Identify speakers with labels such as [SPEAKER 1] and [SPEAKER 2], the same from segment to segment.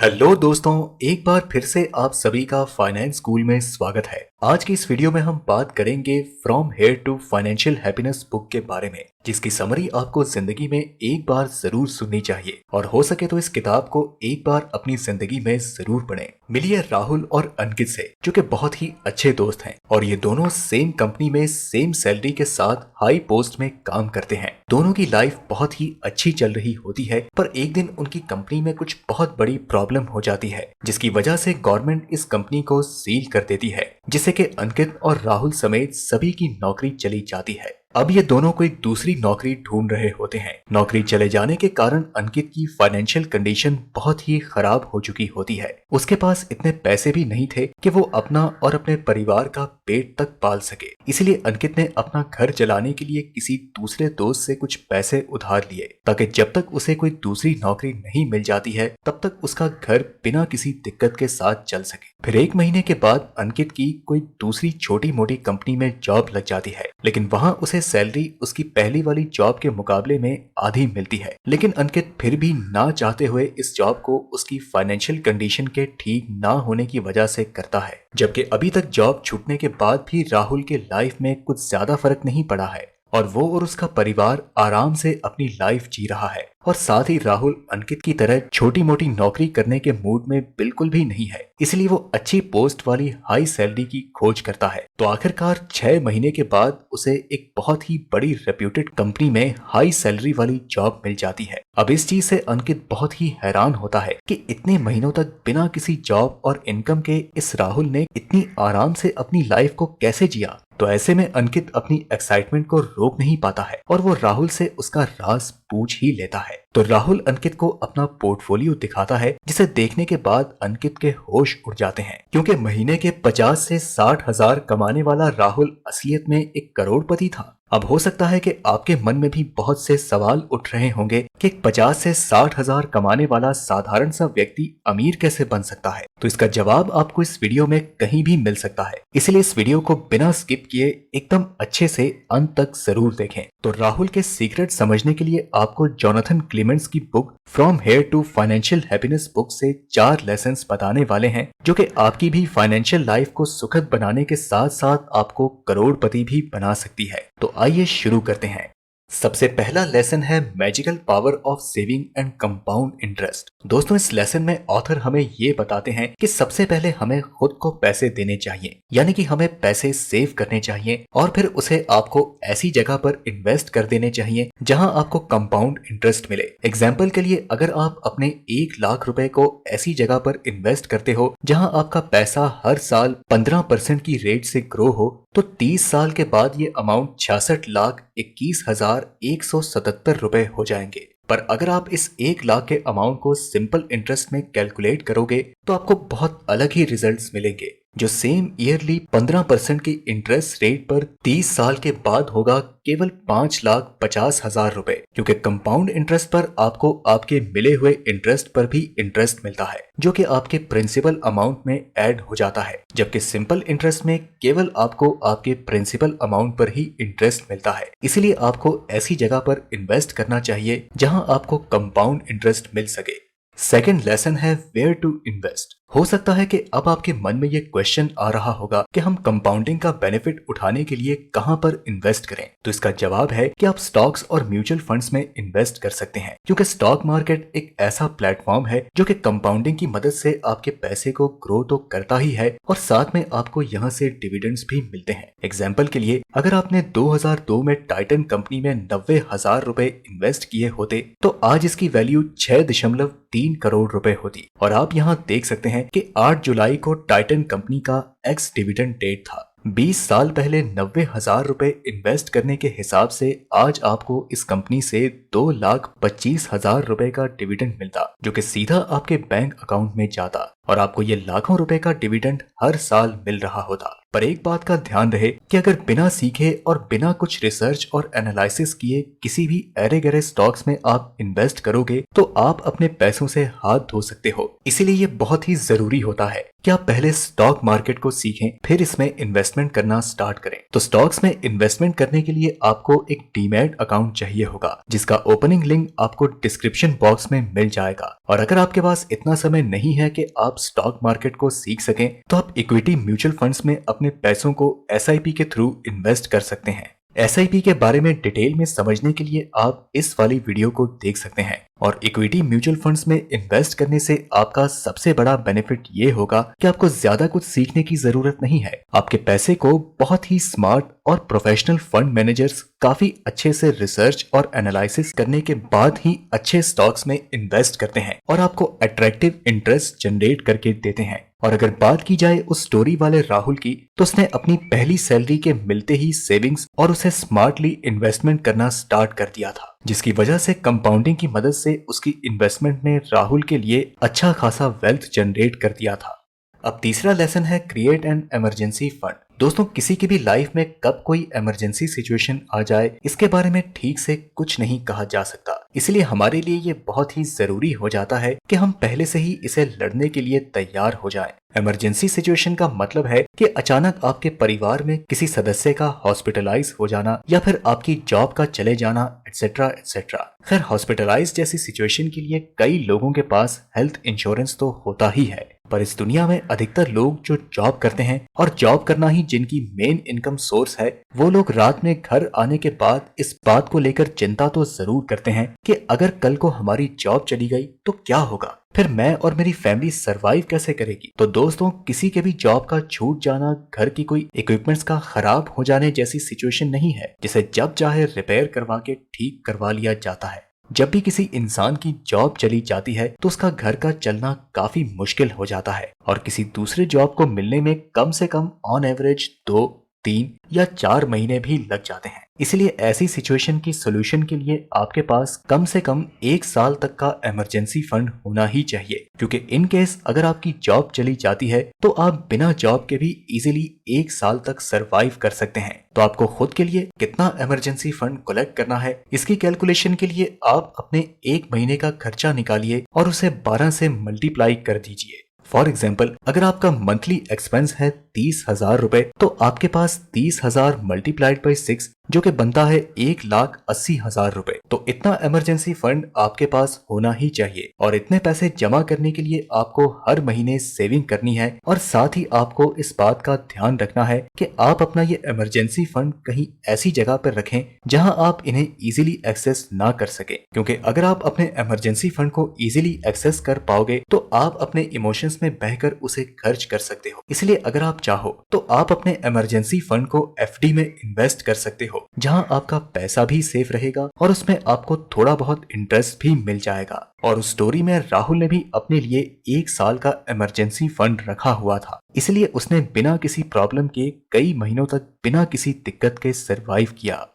[SPEAKER 1] Hello दोस्तों, एक बार फिर से आप सभी का फाइनेंस स्कूल में स्वागत है। आज की इस वीडियो में हम बात करेंगे from here to financial happiness book के बारे में, जिसकी समरी आपको जिंदगी में एक बार जरूर सुननी चाहिए और हो सके तो इस किताब को एक बार अपनी जिंदगी में जरूर पढ़ें। मिलिए राहुल और अंकित से, जो कि बहुत ही अच्छे दोस्त हैं और ये दोनों सेम कंपनी में सेम सैलरी के साथ हाई पोस्ट में काम करते हैं। दोनों की लाइफ बहुत ही अच्छी चल रही होती है, पर एक दिन उनकी कंपनी में कुछ बहुत बड़ी प्रॉब्लम हो जाती है, जिसकी वजह से गवर्नमेंट इस कंपनी को सील कर देती है, जिससे कि अंकित और राहुल समेत सभी की नौकरी चली जाती है। अब ये दोनों कोई दूसरी नौकरी ढूंढ रहे होते हैं। नौकरी चले जाने के कारण अंकित की फाइनेंशियल कंडीशन बहुत ही खराब हो चुकी होती है। उसके पास इतने पैसे भी नहीं थे कि वो अपना और अपने परिवार का पेट तक पाल सके। इसलिए अंकित ने अपना घर चलाने के लिए किसी दूसरे दोस्त से कुछ पैसे उधार लिए, ताकि जब तक उसे कोई दूसरी नौकरी नहीं मिल जाती है तब तक उसका घर बिना किसी दिक्कत के साथ चल सके। फिर 1 महीने के बाद अंकित की कोई दूसरी छोटी मोटी कंपनी में जॉब लग जाती है, लेकिन वहाँ उसे सैलरी उसकी पहली वाली जॉब के मुकाबले में आधी मिलती है। लेकिन अंकित फिर भी ना चाहते हुए इस जॉब को उसकी फाइनेंशियल कंडीशन के ठीक ना होने की वजह से करता है, जबकि अभी तक जॉब छूटने के बाद भी राहुल के लाइफ में कुछ ज्यादा फर्क नहीं पड़ा है और वो और उसका परिवार आराम से अपनी लाइफ जी रहा है। और साथ ही राहुल अंकित की तरह छोटी मोटी नौकरी करने के मूड में बिल्कुल भी नहीं है, इसलिए वो अच्छी पोस्ट वाली हाई सैलरी की खोज करता है। तो आखिरकार 6 महीने के बाद उसे एक बहुत ही बड़ी रेप्यूटेड कंपनी में हाई सैलरी वाली जॉब मिल जाती है। अब इस चीज से अंकित बहुत ही हैरान होता है कि इतने महीनों तक बिना किसी जॉब और इनकम के इस राहुल ने इतनी आराम से अपनी लाइफ को कैसे जिया। तो ऐसे में अंकित अपनी एक्साइटमेंट को रोक नहीं पाता है और वो राहुल से उसका राज पूछ ही लेता है। तो राहुल अंकित को अपना पोर्टफोलियो दिखाता है, जिसे देखने के बाद अंकित के होश उड़ जाते हैं, क्योंकि महीने के 50 से 60 हजार कमाने वाला राहुल असलियत में एक करोड़पति था। अब हो सकता है कि आपके मन में भी बहुत से सवाल उठ रहे होंगे कि 50 से 60 हजार कमाने वाला साधारण सा व्यक्ति अमीर कैसे बन सकता है। तो इसका जवाब आपको इस वीडियो में कहीं भी मिल सकता है, इसलिए इस वीडियो को बिना स्किप किए एकदम अच्छे से अंत तक जरूर देखें। तो राहुल के सीक्रेट समझने के लिए आपको जोनाथन क्लेमेंट्स की book from here to financial happiness book से 4 लेसन्स बताने वाले हैं, जो कि आपकी भी फाइनेंशियल लाइफ को सुखद बनाने के साथ साथ आपको करोड़पति भी बना सकती है। तो आइए शुरू करते हैं। सबसे पहला लेसन है magical power of saving and compound interest. दोस्तों, इस लेसन में ऑथर हमें ये बताते हैं कि सबसे पहले हमें खुद को पैसे देने चाहिए, यानी कि हमें पैसे सेव करने चाहिए और फिर उसे आपको ऐसी जगह पर इन्वेस्ट कर देने चाहिए जहां आपको कंपाउंड इंटरेस्ट मिले। एग्जाम्पल के लिए, अगर आप अपने 1 लाख रुपए को ऐसी जगह पर इन्वेस्ट करते हो जहां आपका पैसा हर साल 15% की रेट से ग्रो हो, तो 30 साल के बाद ये अमाउंट 66,21,177 रुपए हो जाएंगे। पर अगर आप इस 1 लाख के अमाउंट को सिंपल इंटरेस्ट में कैलकुलेट करोगे तो आपको बहुत अलग ही रिजल्ट्स मिलेंगे, जो सेम ईयरली 15% की इंटरेस्ट रेट पर 30 साल के बाद होगा केवल 5,50,000 रुपए, क्योंकि कंपाउंड इंटरेस्ट पर आपको आपके मिले हुए इंटरेस्ट पर भी इंटरेस्ट मिलता है, जो कि आपके प्रिंसिपल अमाउंट में ऐड हो जाता है, जबकि सिंपल इंटरेस्ट में केवल आपको आपके प्रिंसिपल अमाउंट पर ही इंटरेस्ट मिलता है। इसलिए आपको ऐसी जगह पर इन्वेस्ट करना चाहिए जहां आपको कंपाउंड इंटरेस्ट मिल सके। सेकेंड लेसन है वेयर टू इन्वेस्ट। हो सकता है कि अब आपके मन में ये क्वेश्चन आ रहा होगा कि हम कंपाउंडिंग का बेनिफिट उठाने के लिए कहां पर इन्वेस्ट करें। तो इसका जवाब है कि आप स्टॉक्स और म्यूचुअल फंड्स में इन्वेस्ट कर सकते हैं, क्योंकि स्टॉक मार्केट एक ऐसा प्लेटफॉर्म है जो कि कंपाउंडिंग की मदद से आपके पैसे को ग्रो तो करता ही है और साथ में आपको यहाँ से डिविडेंड्स भी मिलते हैं। एग्जाम्पल के लिए, अगर आपने 2002 में टाइटन कंपनी में 90,000 रुपए इन्वेस्ट किए होते तो आज इसकी वैल्यू 6.3 करोड़ रुपए होती। और आप यहाँ देख सकते हैं कि 8 जुलाई को टाइटन कंपनी का एक्स डिविडेंड डेट था। 20 साल पहले 90,000 रुपए इन्वेस्ट करने के हिसाब से आज आपको इस कंपनी से 2,25,000 रुपए का डिविडेंड मिलता, जो कि सीधा आपके बैंक अकाउंट में जाता। और आपको ये लाखों रुपए का डिविडेंड हर साल मिल रहा होता। पर एक बात का ध्यान रहे कि अगर बिना सीखे और बिना कुछ रिसर्च और एनालिसिस किए किसी भी अरे गरे स्टॉक्स में आप इन्वेस्ट करोगे तो आप अपने पैसों से हाथ धो सकते हो। इसीलिए ये बहुत ही जरूरी होता है कि आप पहले स्टॉक मार्केट को सीखें, फिर इसमें इन्वेस्टमेंट करना स्टार्ट करें। तो स्टॉक्स में इन्वेस्टमेंट करने के लिए आपको एक डीमैट अकाउंट चाहिए होगा, जिसका ओपनिंग लिंक आपको डिस्क्रिप्शन बॉक्स में मिल जाएगा। और अगर आपके पास इतना समय नहीं है कि आप स्टॉक मार्केट को सीख सकें, तो आप इक्विटी म्यूचुअल फंड्स में अपने पैसों को एसआईपी के थ्रू इन्वेस्ट कर सकते हैं। एसआईपी के बारे में डिटेल में समझने के लिए आप इस वाली वीडियो को देख सकते हैं। और इक्विटी म्यूचुअल फंड्स में इन्वेस्ट करने से आपका सबसे बड़ा बेनिफिट ये होगा कि आपको ज्यादा कुछ सीखने की जरूरत नहीं है। आपके पैसे को बहुत ही स्मार्ट और प्रोफेशनल फंड मैनेजर्स काफी अच्छे से रिसर्च और एनालिसिस करने के बाद ही अच्छे स्टॉक्स में इन्वेस्ट करते हैं और आपको अट्रैक्टिव इंटरेस्ट जनरेट करके देते हैं। और अगर बात की जाए उस स्टोरी वाले राहुल की, तो उसने अपनी पहली सैलरी के मिलते ही सेविंग्स और उसे स्मार्टली इन्वेस्टमेंट करना स्टार्ट कर दिया था, जिसकी वजह से कंपाउंडिंग की मदद से उसकी इन्वेस्टमेंट ने राहुल के लिए अच्छा खासा वेल्थ जनरेट कर दिया था। अब तीसरा लेसन है क्रिएट एन इमरजेंसी फंड। दोस्तों, किसी की भी लाइफ में कब कोई इमरजेंसी सिचुएशन आ जाए, इसके बारे में ठीक से कुछ नहीं कहा जा सकता। इसलिए हमारे लिए ये बहुत ही जरूरी हो जाता है कि हम पहले से ही इसे लड़ने के लिए तैयार हो जाएं। इमरजेंसी सिचुएशन का मतलब है कि अचानक आपके परिवार में किसी सदस्य का हॉस्पिटलाइज हो जाना या फिर आपकी जॉब का चले जाना, एटसेट्रा एटसेट्रा। खैर, हॉस्पिटलाइज जैसी सिचुएशन के लिए कई लोगों के पास हेल्थ इंश्योरेंस तो होता ही है, पर इस दुनिया में अधिकतर लोग जो जॉब करते हैं और जॉब करना ही जिनकी मेन इनकम सोर्स है, वो लोग रात में घर आने के बाद इस बात को लेकर चिंता तो जरूर करते हैं कि अगर कल को हमारी जॉब चली गई तो क्या होगा, फिर मैं और मेरी फैमिली सरवाइव कैसे करेगी। तो दोस्तों, किसी के भी जॉब का छूट जाना घर की कोई इक्विपमेंट्स का खराब हो जाने जैसी सिचुएशन नहीं है, जिसे जब चाहे रिपेयर करवा के ठीक करवा लिया जाता है। जब भी किसी इंसान की जॉब चली जाती है तो उसका घर का चलना काफी मुश्किल हो जाता है और किसी दूसरे जॉब को मिलने में कम से कम ऑन एवरेज 2, 3 या 4 महीने भी लग जाते हैं। इसलिए ऐसी सिचुएशन की सोल्यूशन के लिए आपके पास कम से कम 1 साल तक का इमरजेंसी फंड होना ही चाहिए, क्योंकि इन केस अगर आपकी जॉब चली जाती है तो आप बिना जॉब के भी इजीली 1 साल तक सरवाइव कर सकते हैं। तो आपको खुद के लिए कितना इमरजेंसी फंड कलेक्ट करना है, इसकी कैलकुलेशन के लिए आप अपने 1 महीने का खर्चा निकालिए और उसे 12 से मल्टीप्लाई कर दीजिए। फॉर एग्जाम्पल, अगर आपका मंथली एक्सपेंस है 30,000 रुपए, तो आपके पास 30,000 मल्टीप्लाइड बाई 6 जो कि बनता है 1,80,000 रुपए। तो इतना इमरजेंसी फंड आपके पास होना ही चाहिए और इतने पैसे जमा करने के लिए आपको हर महीने सेविंग करनी है और साथ ही आपको इस बात का ध्यान रखना है कि आप अपना ये इमरजेंसी फंड कहीं ऐसी जगह पर रखें जहां आप इन्हें इजीली एक्सेस ना कर सके, क्योंकि अगर आप अपने इमरजेंसी फंड को इजीली एक्सेस कर पाओगे तो आप अपने इमोशंस में बहकर उसे खर्च कर सकते हो। इसलिए अगर आप चाहो तो आप अपने इमरजेंसी फंड को एफडी में इन्वेस्ट कर सकते हो, जहां आपका पैसा भी सेफ रहेगा और उसमें आपको थोड़ा बहुत इंटरेस्ट भी मिल जाएगा। और उस स्टोरी में राहुल ने भी अपने लिए 1 साल का इमरजेंसी फंड रखा हुआ था, इसलिए उसने बिना किसी प्रॉब्लम के कई महीनों तक बिना किसी दिक्कत के सरवाइव किया।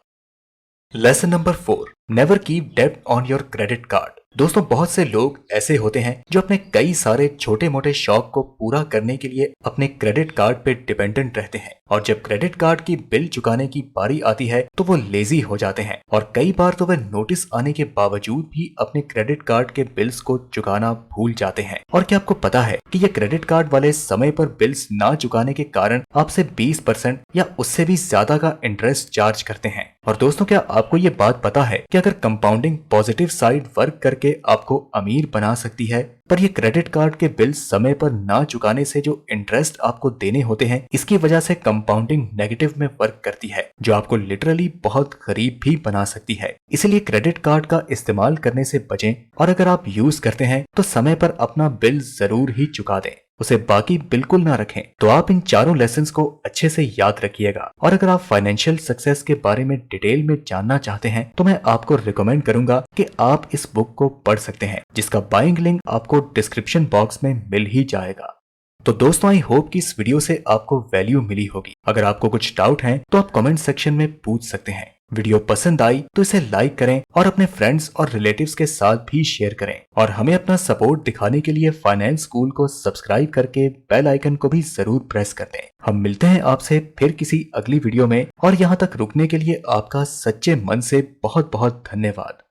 [SPEAKER 1] लेसन नंबर 4, नेवर कीप डेब्ट ऑन योर क्रेडिट कार्ड। दोस्तों, बहुत से लोग ऐसे होते हैं जो अपने कई सारे छोटे मोटे शौक को पूरा करने के लिए अपने क्रेडिट कार्ड पे डिपेंडेंट रहते हैं और जब क्रेडिट कार्ड की बिल चुकाने की बारी आती है तो वो लेजी हो जाते हैं और कई बार तो वे नोटिस आने के बावजूद भी अपने क्रेडिट कार्ड के बिल्स को चुकाना भूल जाते हैं। और क्या आपको पता है कि ये क्रेडिट कार्ड वाले समय पर बिल्स ना चुकाने के कारण आपसे 20% या उससे भी ज्यादा का इंटरेस्ट चार्ज करते हैं। और दोस्तों, क्या आपको ये बात पता है कि अगर कंपाउंडिंग पॉजिटिव साइड वर्क करके आपको अमीर बना सकती है, पर ये क्रेडिट कार्ड के बिल समय पर ना चुकाने से जो इंटरेस्ट आपको देने होते हैं, इसकी वजह से कंपाउंडिंग नेगेटिव में वर्क करती है, जो आपको लिटरली बहुत गरीब भी बना सकती है। इसलिए क्रेडिट कार्ड का इस्तेमाल करने से बचें और अगर आप यूज करते हैं तो समय पर अपना बिल जरूर ही चुका दें, उसे बाकी बिल्कुल ना रखें। तो आप इन चारों लेसन्स को अच्छे से याद रखिएगा। और अगर आप फाइनेंशियल सक्सेस के बारे में डिटेल में जानना चाहते हैं तो मैं आपको रिकमेंड करूंगा कि आप इस बुक को पढ़ सकते हैं, जिसका बाइंग लिंक आपको डिस्क्रिप्शन बॉक्स में मिल ही जाएगा। तो दोस्तों, आई होप कि इस वीडियो से आपको वैल्यू मिली होगी। अगर आपको कुछ डाउट है तो आप कमेंट सेक्शन में पूछ सकते हैं। वीडियो पसंद आई तो इसे लाइक करें और अपने फ्रेंड्स और रिलेटिव्स के साथ भी शेयर करें और हमें अपना सपोर्ट दिखाने के लिए फाइनेंस स्कूल को सब्सक्राइब करके बेल आइकन को भी जरूर प्रेस कर दें। हम मिलते हैं आपसे फिर किसी अगली वीडियो में और यहाँ तक रुकने के लिए आपका सच्चे मन से बहुत बहुत धन्यवाद।